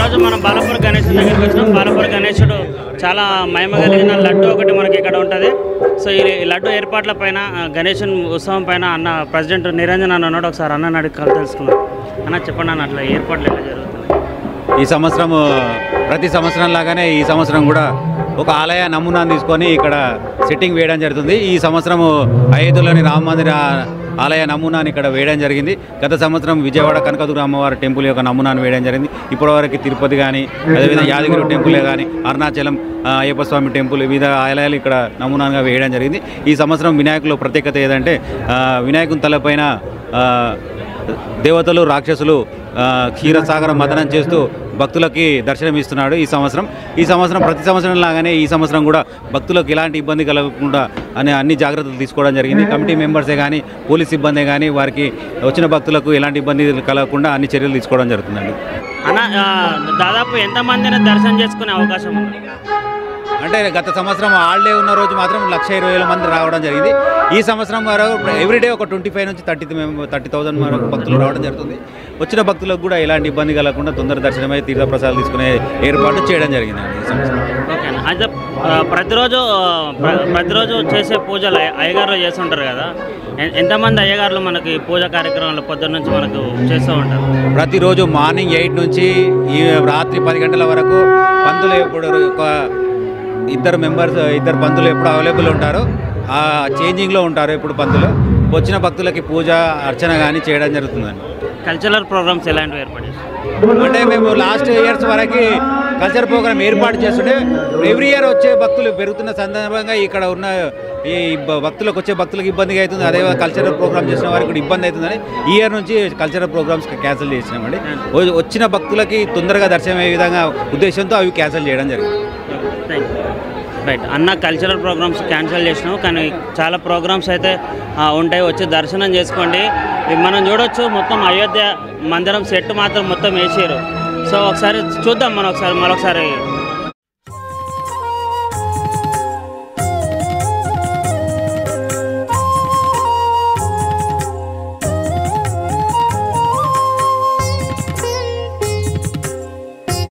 ఈరోజు మనం బాలపూర్ గణేశుడి దగ్గరికి వచ్చినాం. బాలపూర్ గణేశుడు చాలా మహిమ కలిగిన లడ్డు ఒకటి మనకి ఇక్కడ ఉంటుంది. సో ఈ లడ్డు ఏర్పాట్ల పైన గణేశుని ఉత్సవం పైన అన్న ప్రెసిడెంట్ నిరంజన్ అన్న ఉన్నాడు. ఒకసారి అన్న అడిగి తెలుసుకున్నాం. అన్న చెప్పండి అన్న, అట్లా ఏర్పాట్లు ఎట్లా జరుగుతున్నాయి? ఈ సంవత్సరం ప్రతి సంవత్సరం లాగానే ఈ సంవత్సరం కూడా ఒక ఆలయ నమూనాను తీసుకొని ఇక్కడ సెట్టింగ్ వేయడం జరుగుతుంది. ఈ సంవత్సరం అయోధ్యలోని రామ మందిర ఆలయ నమూనాను ఇక్కడ వేయడం జరిగింది. గత సంవత్సరం విజయవాడ కనకదుర్గ అమ్మవారి టెంపుల్ యొక్క నమూనాను వేయడం జరిగింది. ఇప్పటివరకు తిరుపతి కానీ, అదేవిధంగా యాదగిరి టెంపులే కానీ, అరుణాచలం అయ్యప్ప స్వామి టెంపుల్, వివిధ ఆలయాలు ఇక్కడ నమూనాగా వేయడం జరిగింది. ఈ సంవత్సరం వినాయకుల ప్రత్యేకత ఏదంటే వినాయకుని తలపైన దేవతలు రాక్షసులు క్షీరసాగరం మదనం చేస్తూ భక్తులకి దర్శనమిస్తున్నాడు. ఈ సంవత్సరం ప్రతి సంవత్సరం లాగానే ఈ సంవత్సరం కూడా భక్తులకు ఎలాంటి ఇబ్బంది కలగకుండా అన్ని జాగ్రత్తలు తీసుకోవడం జరిగింది. కమిటీ మెంబర్సే కానీ, పోలీస్ సిబ్బందే కానీ వారికి వచ్చిన భక్తులకు ఎలాంటి ఇబ్బంది కలగకుండా అన్ని చర్యలు తీసుకోవడం జరుగుతుందండి. అన్న దాదాపు ఎంతమందిని దర్శనం చేసుకునే అవకాశం ఉంది? అంటే గత సంవత్సరం హాలిడే ఉన్న రోజు మాత్రం 1,20,000 మంది రావడం జరిగింది. ఈ సంవత్సరం వరకు ఎవ్రీడే ఒక 25 నుంచి 30,000 వరకు భక్తులు రావడం జరుగుతుంది. వచ్చిన భక్తులకు కూడా ఎలాంటి ఇబ్బంది కలగకుండా తొందర దర్శనమై తీర్థప్రసాదాలు తీసుకునే ఏర్పాటు చేయడం జరిగిందండి ఈ సంవత్సరం. ఓకే అన్న, అయితే ప్రతిరోజు చేసే పూజలు అయ్యగారులు చేస్తుంటారు కదా, ఎంతమంది అయ్యగారులు మనకి పూజ కార్యక్రమాలు పొద్దున్న నుంచి మనకు చేస్తూ ఉంటారు? ప్రతిరోజు మార్నింగ్ 8 నుంచి ఈ రాత్రి 10 గంటల వరకు పంతులు ఎప్పుడు ఇద్దరు పంతులు ఎప్పుడు అవైలబుల్ ఉంటారో ఆ చేంజింగ్లో ఉంటారు. ఎప్పుడు పంతులు వచ్చిన భక్తులకి పూజ అర్చన కానీ చేయడం జరుగుతుందండి. కల్చరల్ ప్రోగ్రామ్స్ ఎలాంటివి ఏర్పాటు చేస్తారు? అంటే మేము లాస్ట్ ఇయర్స్ వరకు కల్చర్ ప్రోగ్రామ్ ఏర్పాటు చేస్తుంటే ఎవ్రీ ఇయర్ వచ్చే భక్తులు పెరుగుతున్న సందర్భంగా ఇక్కడ ఉన్న ఈ భక్తులకు ఇబ్బందిగా అవుతుంది. అదే కల్చరల్ ప్రోగ్రామ్ చేసిన వారికి కూడా ఇబ్బంది అవుతుందని ఈ ఇయర్ నుంచి కల్చరల్ ప్రోగ్రామ్స్ క్యాన్సిల్ చేసినామండి. వచ్చిన భక్తులకి తొందరగా దర్శనమయ్యే విధంగా ఉద్దేశంతో అవి క్యాన్సిల్ చేయడం జరిగింది. రైట్ అన్న, కల్చరల్ ప్రోగ్రామ్స్ క్యాన్సిల్ చేసినావు కానీ చాలా ప్రోగ్రామ్స్ అయితే ఉంటాయి, వచ్చి దర్శనం చేసుకోండి. మనం చూడొచ్చు మొత్తం అయోధ్య మందిరం సెట్ మాత్రం మొత్తం వేసారు. సో ఒకసారి చూద్దాం, మనం మరొకసారి